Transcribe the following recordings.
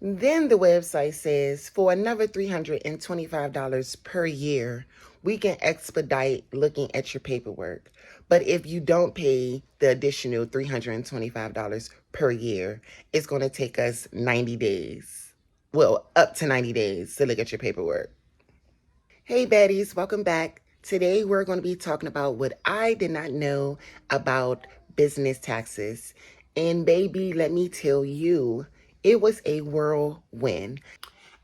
Then the website says for another $325 per year, we can expedite looking at your paperwork. But if you don't pay the additional $325 per year, it's going to take us 90 days. Well, up to 90 days to look at your paperwork. Hey, baddies, welcome back. Today we're going to be talking about what I did not know about business taxes. And baby, let me tell you, it was a whirlwind.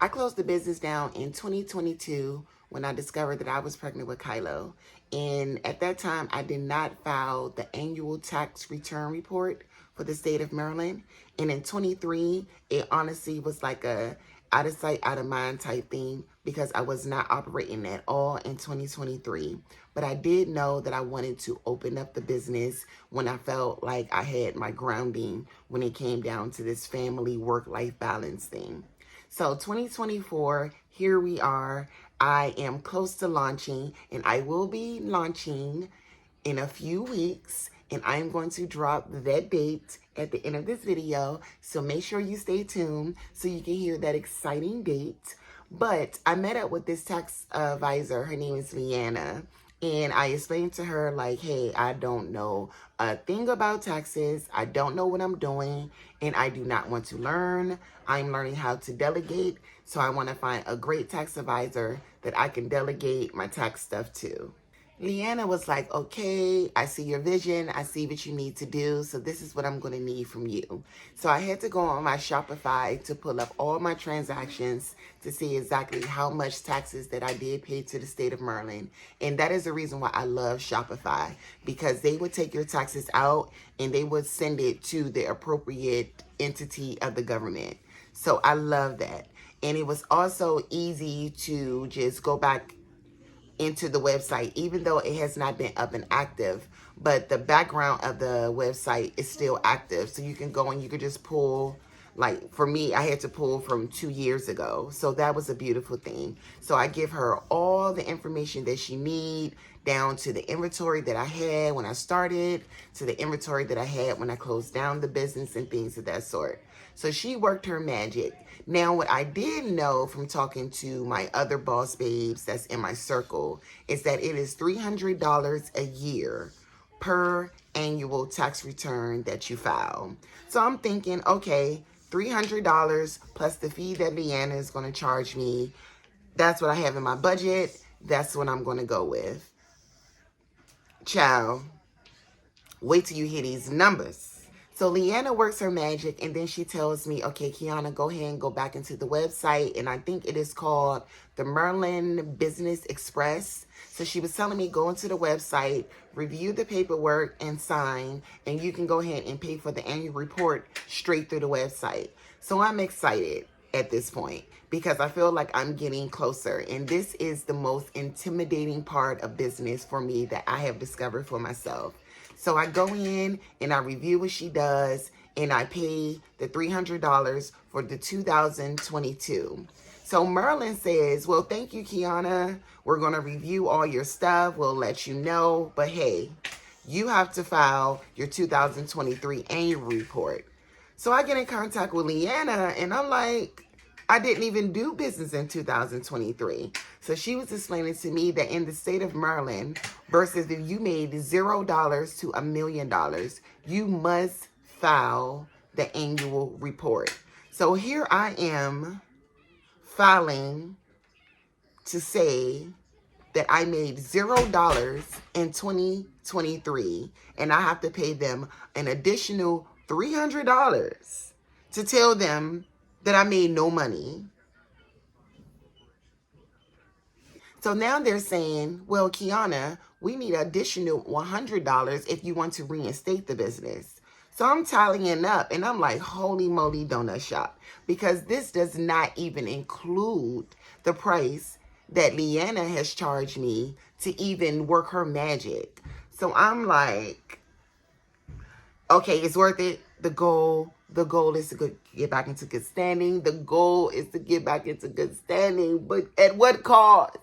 I closed the business down in 2022 when I discovered that I was pregnant with Kylo. And at that time, I did not file the annual tax return report for the state of Maryland. And in 23, it honestly was like a out of sight, out of mind type thing because I was not operating at all in 2023. But I did know that I wanted to open up the business when I felt like I had my grounding when it came down to this family work-life balance thing. So 2024, here we are. I am close to launching, and I will be launching in a few weeks, and I'm going to drop that date at the end of this video. So make sure you stay tuned so you can hear that exciting date. But I met up with this tax advisor. Her name is Leanna. And I explained to her, like, hey, I don't know a thing about taxes. I don't know what I'm doing, and I do not want to learn. I'm learning how to delegate, so I want to find a great tax advisor that I can delegate my tax stuff to. Leanna was like, okay, I see your vision. I see what you need to do. So this is what I'm going to need from you. So I had to go on my Shopify to pull up all my transactions to see exactly how much taxes that I did pay to the state of Maryland. And that is the reason why I love Shopify, because they would take your taxes out and they would send it to the appropriate entity of the government. So I love that. And it was also easy to just go back into the website, even though it has not been up and active, but the background of the website is still active. So you can go and you can just pull, like for me, I had to pull from 2 years ago. So that was a beautiful thing. So I give her all the information that she need, down to the inventory that I had when I started, to the inventory that I had when I closed down the business and things of that sort. So she worked her magic. Now, what I did know from talking to my other boss babes that's in my circle is that it is $300 a year per annual tax return that you file. So I'm thinking, okay, $300 plus the fee that Leanna is going to charge me. That's what I have in my budget. That's what I'm going to go with. Ciao. Wait till you hear these numbers. So Leanna works her magic, and then she tells me, okay, Kiana, go ahead and go back into the website. And I think it is called the Maryland Business Express. So she was telling me, go into the website, review the paperwork, and sign. And you can go ahead and pay for the annual report straight through the website. So I'm excited at this point because I feel like I'm getting closer. And this is the most intimidating part of business for me that I have discovered for myself. So I go in and I review what she does and I pay the $300 for the 2022. So Merlin says, well, thank you, Kiana. We're going to review all your stuff. We'll let you know. But hey, you have to file your 2023 annual report. So I get in contact with Leanna and I'm like, I didn't even do business in 2023. So she was explaining to me that in the state of Maryland, versus if you made $0 to $1 million, you must file the annual report. So here I am filing to say that I made $0 in 2023, and I have to pay them an additional $300 to tell them that I made no money. So now they're saying, well, Kiana, we need additional $100 if you want to reinstate the business. So I'm tallying up and I'm like, holy moly donut shop, because this does not even include the price that Leanna has charged me to even work her magic. So I'm like, okay, it's worth it. The goal is to get back into good standing. The goal is to get back into good standing. But at what cost?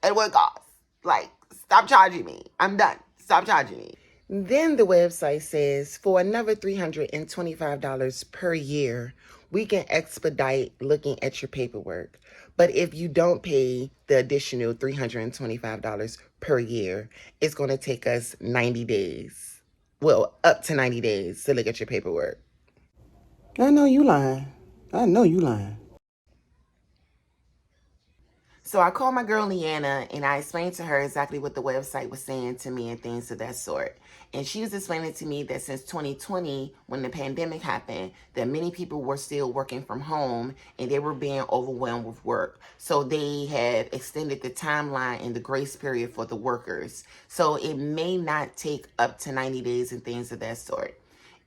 At what cost? Like, stop charging me. I'm done. Stop charging me. Then the website says for another $325 per year, we can expedite looking at your paperwork. But if you don't pay the additional $325 per year, it's going to take us 90 days. Well, up to 90 days to look at your paperwork. I know you lying. I know you lying. So I called my girl Leanna and I explained to her exactly what the website was saying to me and things of that sort. And she was explaining to me that since 2020, when the pandemic happened, that many people were still working from home and they were being overwhelmed with work. So they had extended the timeline and the grace period for the workers. So it may not take up to 90 days and things of that sort.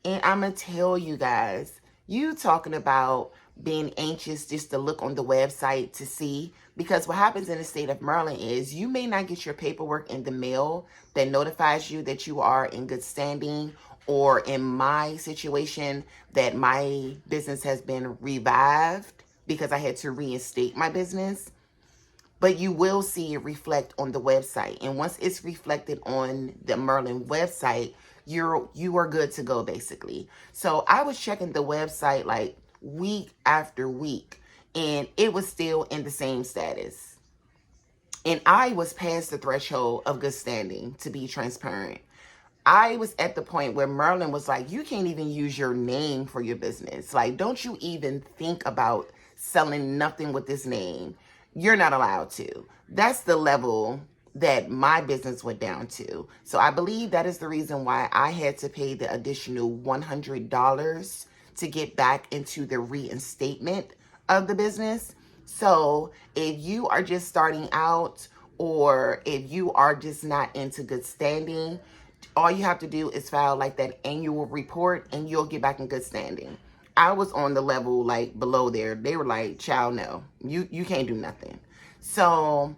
And I'm going to tell you guys, you talking about being anxious just to look on the website to see, because what happens in the state of Maryland is you may not get your paperwork in the mail that notifies you that you are in good standing, or in my situation that my business has been revived because I had to reinstate my business. But you will see it reflect on the website. And once it's reflected on the Merlin website, you are good to go, basically. So I was checking the website like week after week, and it was still in the same status. And I was past the threshold of good standing, to be transparent. I was at the point where Merlin was like, you can't even use your name for your business. Like, don't you even think about selling nothing with this name. You're not allowed to. That's the level that my business went down to. So I believe that is the reason why I had to pay the additional $100 to get back into the reinstatement of the business. So if you are just starting out, or if you are just not into good standing, all you have to do is file like that annual report and you'll get back in good standing. I was on the level like below there. They were like, child, no, you can't do nothing. So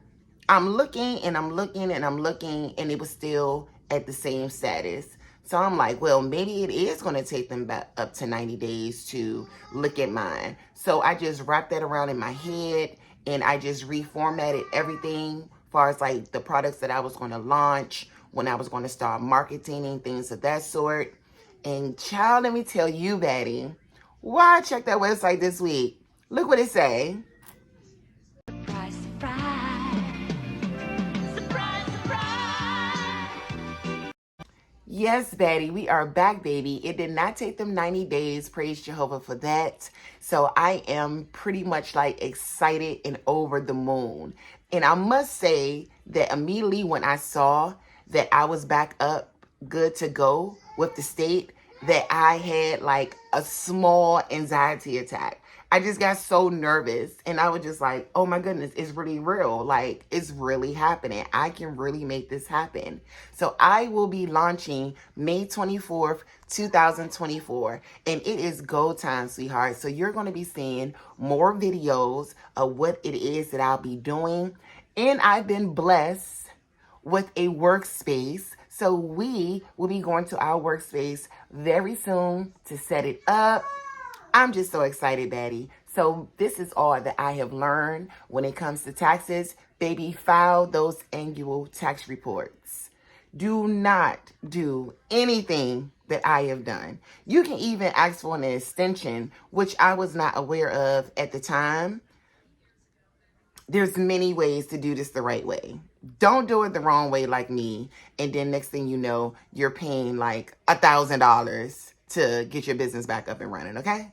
I'm looking and I'm looking and I'm looking, and it was still at the same status. So I'm like, well, maybe it is going to take them back up to 90 days to look at mine. So I just wrapped that around in my head and I just reformatted everything as far as like the products that I was going to launch, when I was going to start marketing and things of that sort. And child, let me tell you, Baddie, why I checked that website this week. Look what it say. Surprise, surprise. Surprise, surprise. Yes, Baddie, we are back, baby. It did not take them 90 days. Praise Jehovah for that. So I am pretty much like excited and over the moon. And I must say that immediately when I saw that I was back up good to go with the state, that I had like a small anxiety attack. I just got so nervous and I was just like, oh my goodness, it's really real. Like, it's really happening. I can really make this happen. So I will be launching May 24th, 2024, and it is go time, sweetheart. So you're going to be seeing more videos of what it is that I'll be doing. And I've been blessed with a workspace. So we will be going to our workspace very soon to set it up. I'm just so excited, Baddie. So this is all that I have learned when it comes to taxes. Baby, file those annual tax reports. Do not do anything that I have done. You can even ask for an extension, which I was not aware of at the time. There's many ways to do this the right way. Don't do it the wrong way like me. And then next thing you know, you're paying like $1,000 to get your business back up and running, okay?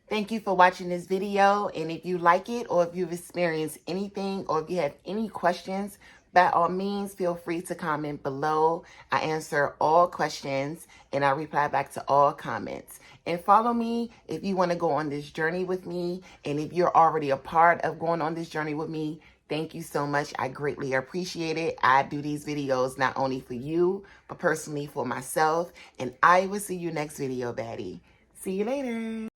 Thank you for watching this video. And if you like it, or if you've experienced anything, or if you have any questions, by all means, feel free to comment below. I answer all questions and I reply back to all comments. And follow me if you want to go on this journey with me. And if you're already a part of going on this journey with me, thank you so much. I greatly appreciate it. I do these videos not only for you, but personally for myself. And I will see you next video, Baddie. See you later.